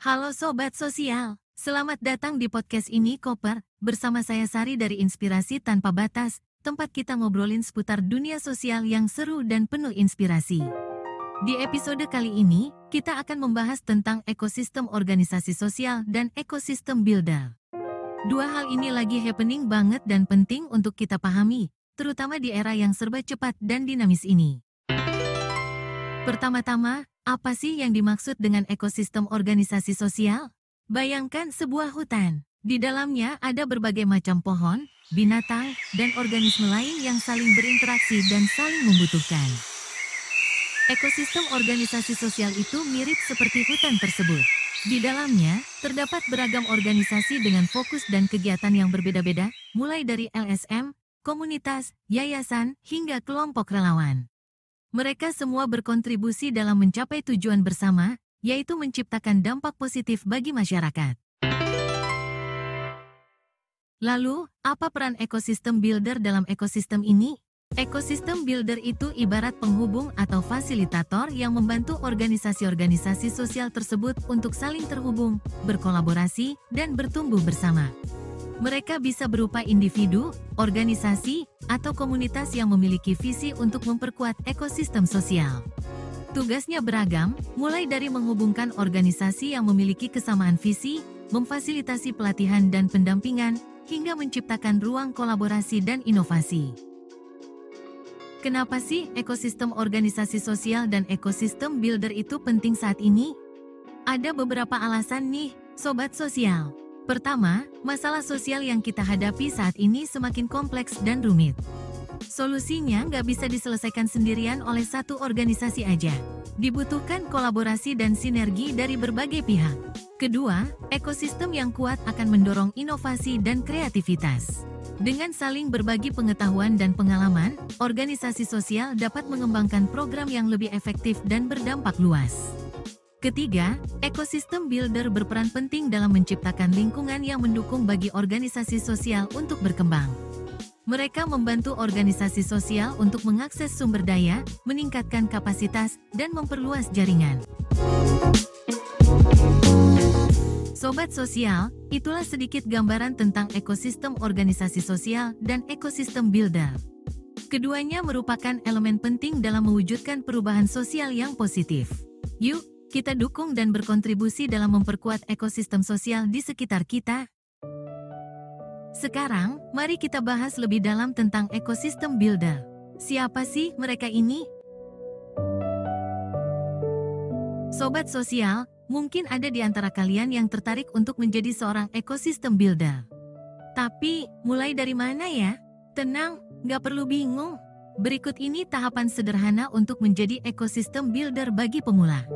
Halo Sobat Sosial, selamat datang di podcast ini Koper, bersama saya Sari dari Inspirasi Tanpa Batas, tempat kita ngobrolin seputar dunia sosial yang seru dan penuh inspirasi. Di episode kali ini, kita akan membahas tentang ekosistem organisasi sosial dan ekosistem builder. Dua hal ini lagi happening banget dan penting untuk kita pahami, terutama di era yang serba cepat dan dinamis ini. Pertama-tama, apa sih yang dimaksud dengan ekosistem organisasi sosial? Bayangkan sebuah hutan. Di dalamnya ada berbagai macam pohon, binatang, dan organisme lain yang saling berinteraksi dan saling membutuhkan. Ekosistem organisasi sosial itu mirip seperti hutan tersebut. Di dalamnya, terdapat beragam organisasi dengan fokus dan kegiatan yang berbeda-beda, mulai dari LSM, komunitas, yayasan, hingga kelompok relawan. Mereka semua berkontribusi dalam mencapai tujuan bersama, yaitu menciptakan dampak positif bagi masyarakat. Lalu, apa peran ekosistem builder dalam ekosistem ini? Ekosistem builder itu ibarat penghubung atau fasilitator yang membantu organisasi-organisasi sosial tersebut untuk saling terhubung, berkolaborasi, dan bertumbuh bersama. Mereka bisa berupa individu, organisasi, atau komunitas yang memiliki visi untuk memperkuat ekosistem sosial. Tugasnya beragam, mulai dari menghubungkan organisasi yang memiliki kesamaan visi, memfasilitasi pelatihan dan pendampingan, hingga menciptakan ruang kolaborasi dan inovasi. Kenapa sih ekosistem organisasi sosial dan ekosistem builder itu penting saat ini? Ada beberapa alasan nih, Sobat Sosial. Pertama, masalah sosial yang kita hadapi saat ini semakin kompleks dan rumit. Solusinya nggak bisa diselesaikan sendirian oleh satu organisasi aja. Dibutuhkan kolaborasi dan sinergi dari berbagai pihak. Kedua, ekosistem yang kuat akan mendorong inovasi dan kreativitas. Dengan saling berbagi pengetahuan dan pengalaman, organisasi sosial dapat mengembangkan program yang lebih efektif dan berdampak luas. Ketiga, ekosistem builder berperan penting dalam menciptakan lingkungan yang mendukung bagi organisasi sosial untuk berkembang. Mereka membantu organisasi sosial untuk mengakses sumber daya, meningkatkan kapasitas, dan memperluas jaringan. Sobat Sosial, itulah sedikit gambaran tentang ekosistem organisasi sosial dan ekosistem builder. Keduanya merupakan elemen penting dalam mewujudkan perubahan sosial yang positif. Yuk, kita dukung dan berkontribusi dalam memperkuat ekosistem sosial di sekitar kita. Sekarang, mari kita bahas lebih dalam tentang ekosistem builder. Siapa sih mereka ini? Sobat Sosial, mungkin ada di antara kalian yang tertarik untuk menjadi seorang ekosistem builder. Tapi, mulai dari mana ya? Tenang, nggak perlu bingung. Berikut ini tahapan sederhana untuk menjadi ekosistem builder bagi pemula.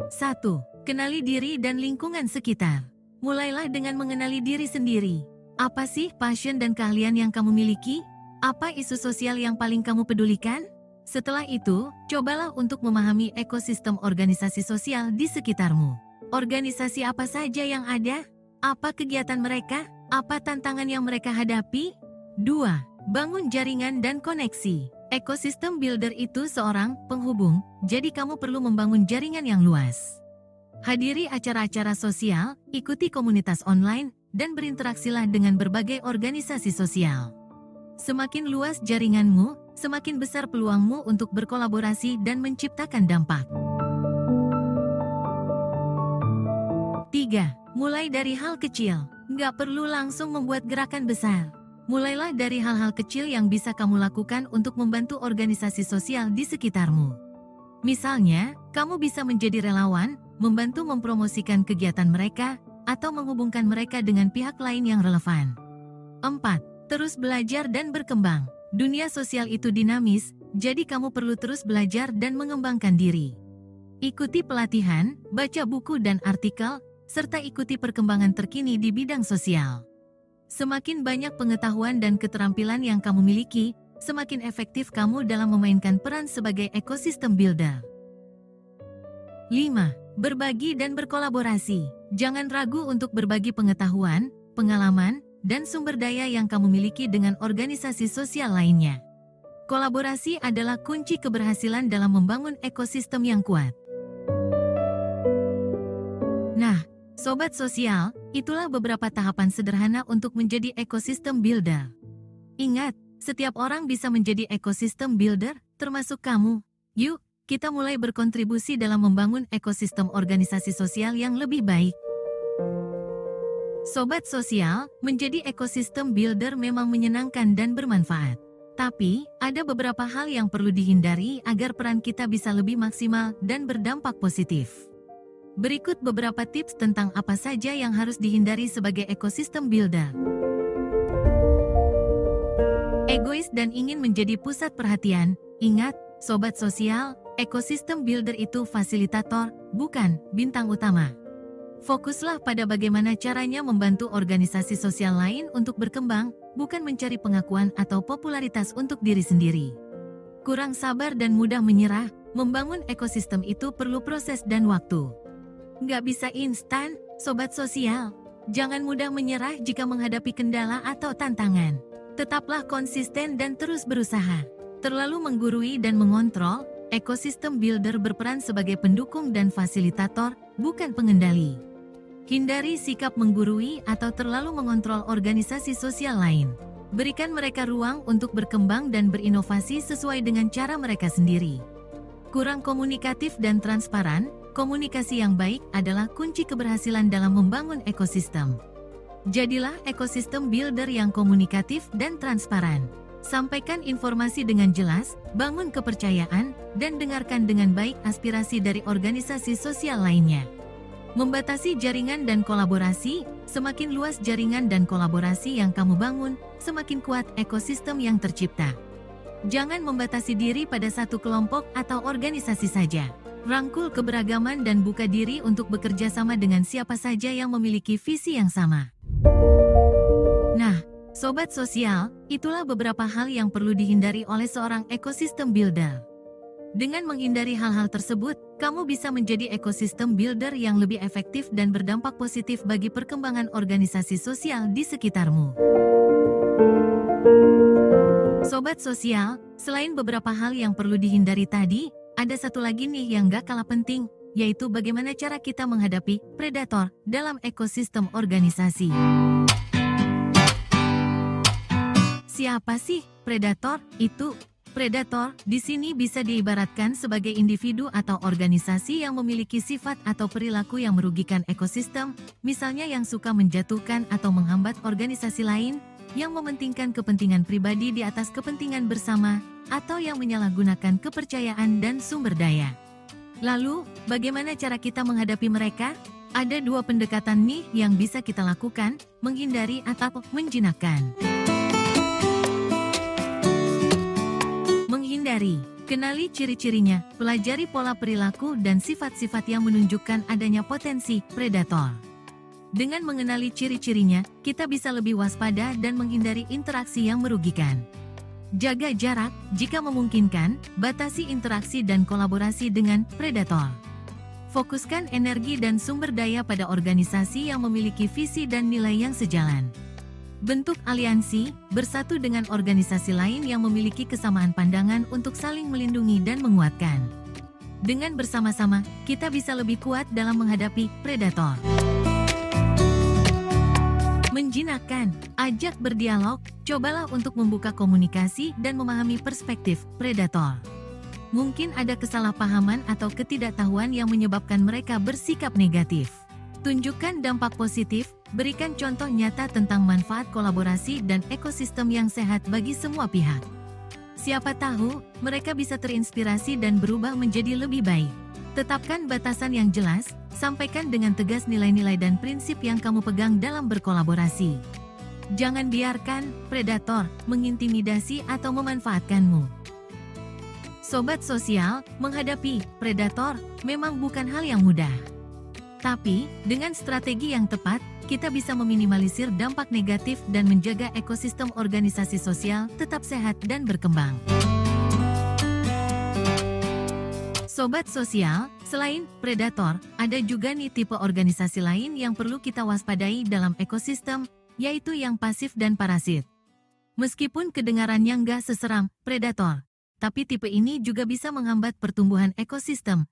1. Kenali diri dan lingkungan sekitar. Mulailah dengan mengenali diri sendiri. Apa sih passion dan keahlian yang kamu miliki? Apa isu sosial yang paling kamu pedulikan? Setelah itu, cobalah untuk memahami ekosistem organisasi sosial di sekitarmu. Organisasi apa saja yang ada? Apa kegiatan mereka? Apa tantangan yang mereka hadapi? 2. Bangun jaringan dan koneksi. Ekosistem builder itu seorang penghubung, jadi kamu perlu membangun jaringan yang luas. Hadiri acara-acara sosial, ikuti komunitas online, dan berinteraksilah dengan berbagai organisasi sosial. Semakin luas jaringanmu, semakin besar peluangmu untuk berkolaborasi dan menciptakan dampak. 3. Mulai dari hal kecil. Nggak perlu langsung membuat gerakan besar. Mulailah dari hal-hal kecil yang bisa kamu lakukan untuk membantu organisasi sosial di sekitarmu. Misalnya, kamu bisa menjadi relawan, membantu mempromosikan kegiatan mereka, atau menghubungkan mereka dengan pihak lain yang relevan. 4. Terus belajar dan berkembang. Dunia sosial itu dinamis, jadi kamu perlu terus belajar dan mengembangkan diri. Ikuti pelatihan, baca buku dan artikel, serta ikuti perkembangan terkini di bidang sosial. Semakin banyak pengetahuan dan keterampilan yang kamu miliki, semakin efektif kamu dalam memainkan peran sebagai ekosistem builder. 5. Berbagi dan berkolaborasi. Jangan ragu untuk berbagi pengetahuan, pengalaman, dan sumber daya yang kamu miliki dengan organisasi sosial lainnya. Kolaborasi adalah kunci keberhasilan dalam membangun ekosistem yang kuat. Sobat sosial, itulah beberapa tahapan sederhana untuk menjadi ekosistem builder. Ingat, setiap orang bisa menjadi ekosistem builder, termasuk kamu. Yuk, kita mulai berkontribusi dalam membangun ekosistem organisasi sosial yang lebih baik. Sobat sosial, menjadi ekosistem builder memang menyenangkan dan bermanfaat. Tapi, ada beberapa hal yang perlu dihindari agar peran kita bisa lebih maksimal dan berdampak positif. Berikut beberapa tips tentang apa saja yang harus dihindari sebagai ekosistem builder. Egois dan ingin menjadi pusat perhatian. Ingat, sobat sosial, ekosistem builder itu fasilitator, bukan bintang utama. Fokuslah pada bagaimana caranya membantu organisasi sosial lain untuk berkembang, bukan mencari pengakuan atau popularitas untuk diri sendiri. Kurang sabar dan mudah menyerah, membangun ekosistem itu perlu proses dan waktu. Nggak bisa instan, sobat sosial. Jangan mudah menyerah jika menghadapi kendala atau tantangan. Tetaplah konsisten dan terus berusaha. Terlalu menggurui dan mengontrol, ekosistem builder berperan sebagai pendukung dan fasilitator, bukan pengendali. Hindari sikap menggurui atau terlalu mengontrol organisasi sosial lain. Berikan mereka ruang untuk berkembang dan berinovasi sesuai dengan cara mereka sendiri. Kurang komunikatif dan transparan, komunikasi yang baik adalah kunci keberhasilan dalam membangun ekosistem. Jadilah ekosistem builder yang komunikatif dan transparan. Sampaikan informasi dengan jelas, bangun kepercayaan, dan dengarkan dengan baik aspirasi dari organisasi sosial lainnya. Membatasi jaringan dan kolaborasi, semakin luas jaringan dan kolaborasi yang kamu bangun, semakin kuat ekosistem yang tercipta. Jangan membatasi diri pada satu kelompok atau organisasi saja. Rangkul keberagaman dan buka diri untuk bekerja sama dengan siapa saja yang memiliki visi yang sama. Nah, sobat sosial, itulah beberapa hal yang perlu dihindari oleh seorang ekosistem builder. Dengan menghindari hal-hal tersebut, kamu bisa menjadi ekosistem builder yang lebih efektif dan berdampak positif bagi perkembangan organisasi sosial di sekitarmu. Sobat sosial, selain beberapa hal yang perlu dihindari tadi, ada satu lagi nih yang gak kalah penting, yaitu bagaimana cara kita menghadapi predator dalam ekosistem organisasi. Siapa sih predator itu? Predator di sini bisa diibaratkan sebagai individu atau organisasi yang memiliki sifat atau perilaku yang merugikan ekosistem, misalnya yang suka menjatuhkan atau menghambat organisasi lain, yang mementingkan kepentingan pribadi di atas kepentingan bersama, atau yang menyalahgunakan kepercayaan dan sumber daya. Lalu, bagaimana cara kita menghadapi mereka? Ada dua pendekatan nih yang bisa kita lakukan, menghindari atau menjinakkan. Menghindari, kenali ciri-cirinya, pelajari pola perilaku dan sifat-sifat yang menunjukkan adanya potensi predator. Dengan mengenali ciri-cirinya, kita bisa lebih waspada dan menghindari interaksi yang merugikan. Jaga jarak, jika memungkinkan, batasi interaksi dan kolaborasi dengan predator. Fokuskan energi dan sumber daya pada organisasi yang memiliki visi dan nilai yang sejalan. Bentuk aliansi, bersatu dengan organisasi lain yang memiliki kesamaan pandangan untuk saling melindungi dan menguatkan. Dengan bersama-sama, kita bisa lebih kuat dalam menghadapi predator. Menjinakkan, ajak berdialog, cobalah untuk membuka komunikasi dan memahami perspektif predator. Mungkin ada kesalahpahaman atau ketidaktahuan yang menyebabkan mereka bersikap negatif. Tunjukkan dampak positif, berikan contoh nyata tentang manfaat kolaborasi dan ekosistem yang sehat bagi semua pihak. Siapa tahu, mereka bisa terinspirasi dan berubah menjadi lebih baik. Tetapkan batasan yang jelas, sampaikan dengan tegas nilai-nilai dan prinsip yang kamu pegang dalam berkolaborasi. Jangan biarkan predator mengintimidasi atau memanfaatkanmu. Sobat sosial, menghadapi predator memang bukan hal yang mudah. Tapi, dengan strategi yang tepat, kita bisa meminimalisir dampak negatif dan menjaga ekosistem organisasi sosial tetap sehat dan berkembang. Sobat sosial, selain predator, ada juga nih tipe organisasi lain yang perlu kita waspadai dalam ekosistem, yaitu yang pasif dan parasit. Meskipun kedengarannya nggak seseram predator, tapi tipe ini juga bisa menghambat pertumbuhan ekosistem.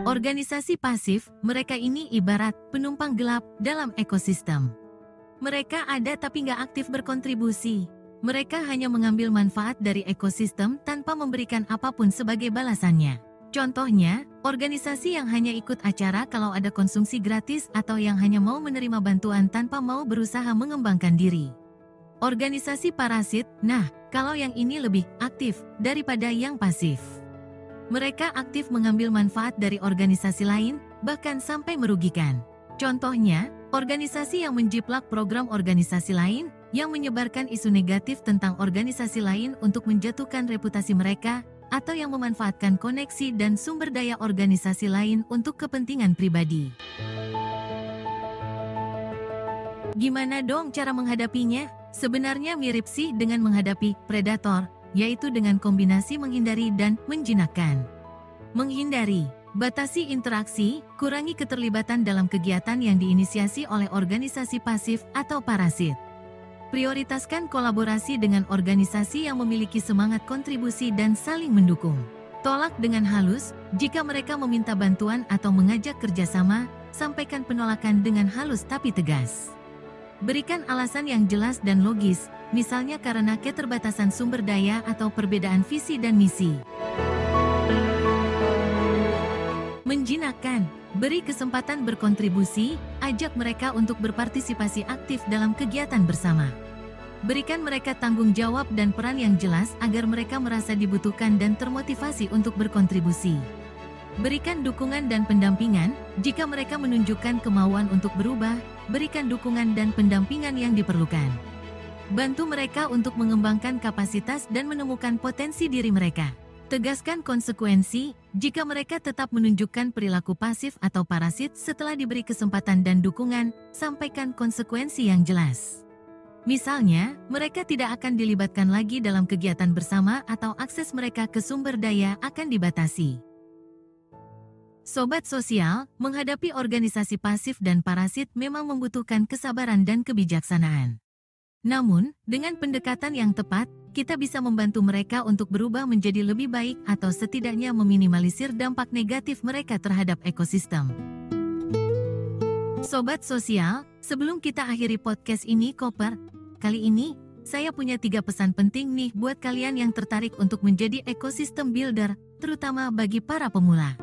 Organisasi pasif, mereka ini ibarat penumpang gelap dalam ekosistem. Mereka ada tapi nggak aktif berkontribusi. Mereka hanya mengambil manfaat dari ekosistem tanpa memberikan apapun sebagai balasannya. Contohnya, organisasi yang hanya ikut acara kalau ada konsumsi gratis atau yang hanya mau menerima bantuan tanpa mau berusaha mengembangkan diri. Organisasi parasit, nah, kalau yang ini lebih aktif daripada yang pasif. Mereka aktif mengambil manfaat dari organisasi lain, bahkan sampai merugikan. Contohnya, organisasi yang menjiplak program organisasi lain, yang menyebarkan isu negatif tentang organisasi lain untuk menjatuhkan reputasi mereka, atau yang memanfaatkan koneksi dan sumber daya organisasi lain untuk kepentingan pribadi. Gimana dong cara menghadapinya? Sebenarnya mirip sih dengan menghadapi predator, yaitu dengan kombinasi menghindari dan menjinakkan. Menghindari, batasi interaksi, kurangi keterlibatan dalam kegiatan yang diinisiasi oleh organisasi pasif atau parasit. Prioritaskan kolaborasi dengan organisasi yang memiliki semangat kontribusi dan saling mendukung. Tolak dengan halus, jika mereka meminta bantuan atau mengajak kerjasama, sampaikan penolakan dengan halus tapi tegas. Berikan alasan yang jelas dan logis, misalnya karena keterbatasan sumber daya atau perbedaan visi dan misi. Menjinakkan, beri kesempatan berkontribusi, ajak mereka untuk berpartisipasi aktif dalam kegiatan bersama. Berikan mereka tanggung jawab dan peran yang jelas agar mereka merasa dibutuhkan dan termotivasi untuk berkontribusi. Berikan dukungan dan pendampingan, jika mereka menunjukkan kemauan untuk berubah, berikan dukungan dan pendampingan yang diperlukan. Bantu mereka untuk mengembangkan kapasitas dan menemukan potensi diri mereka. Tegaskan konsekuensi, jika mereka tetap menunjukkan perilaku pasif atau parasit setelah diberi kesempatan dan dukungan, sampaikan konsekuensi yang jelas. Misalnya, mereka tidak akan dilibatkan lagi dalam kegiatan bersama atau akses mereka ke sumber daya akan dibatasi. Sobat sosial, menghadapi organisasi pasif dan parasit memang membutuhkan kesabaran dan kebijaksanaan. Namun, dengan pendekatan yang tepat, kita bisa membantu mereka untuk berubah menjadi lebih baik atau setidaknya meminimalisir dampak negatif mereka terhadap ekosistem. Sobat sosial, sebelum kita akhiri podcast ini Koper, kali ini, saya punya 3 pesan penting nih buat kalian yang tertarik untuk menjadi ekosistem builder, terutama bagi para pemula.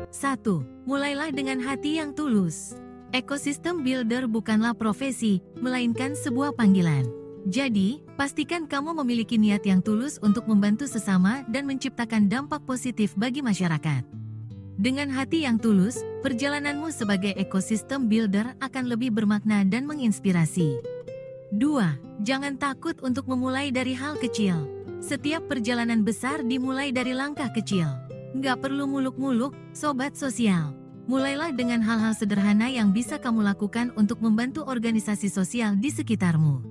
1. Mulailah dengan hati yang tulus. Ekosistem builder bukanlah profesi, melainkan sebuah panggilan. Jadi, pastikan kamu memiliki niat yang tulus untuk membantu sesama dan menciptakan dampak positif bagi masyarakat. Dengan hati yang tulus, perjalananmu sebagai ekosistem builder akan lebih bermakna dan menginspirasi. 2. Jangan takut untuk memulai dari hal kecil. Setiap perjalanan besar dimulai dari langkah kecil. Nggak perlu muluk-muluk, sobat sosial. Mulailah dengan hal-hal sederhana yang bisa kamu lakukan untuk membantu organisasi sosial di sekitarmu.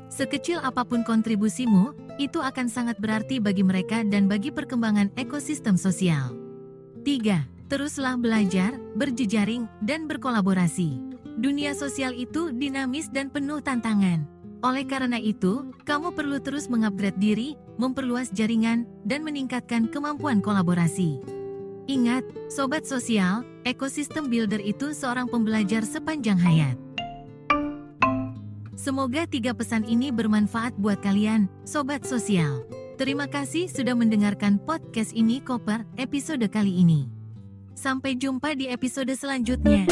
Sekecil apapun kontribusimu, itu akan sangat berarti bagi mereka dan bagi perkembangan ekosistem sosial. 3. Teruslah belajar, berjejaring, dan berkolaborasi. Dunia sosial itu dinamis dan penuh tantangan. Oleh karena itu, kamu perlu terus mengupgrade diri, memperluas jaringan, dan meningkatkan kemampuan kolaborasi. Ingat, sobat sosial, ekosistem builder itu seorang pembelajar sepanjang hayat. Semoga 3 pesan ini bermanfaat buat kalian, sobat sosial. Terima kasih sudah mendengarkan podcast ini Koper episode kali ini. Sampai jumpa di episode selanjutnya.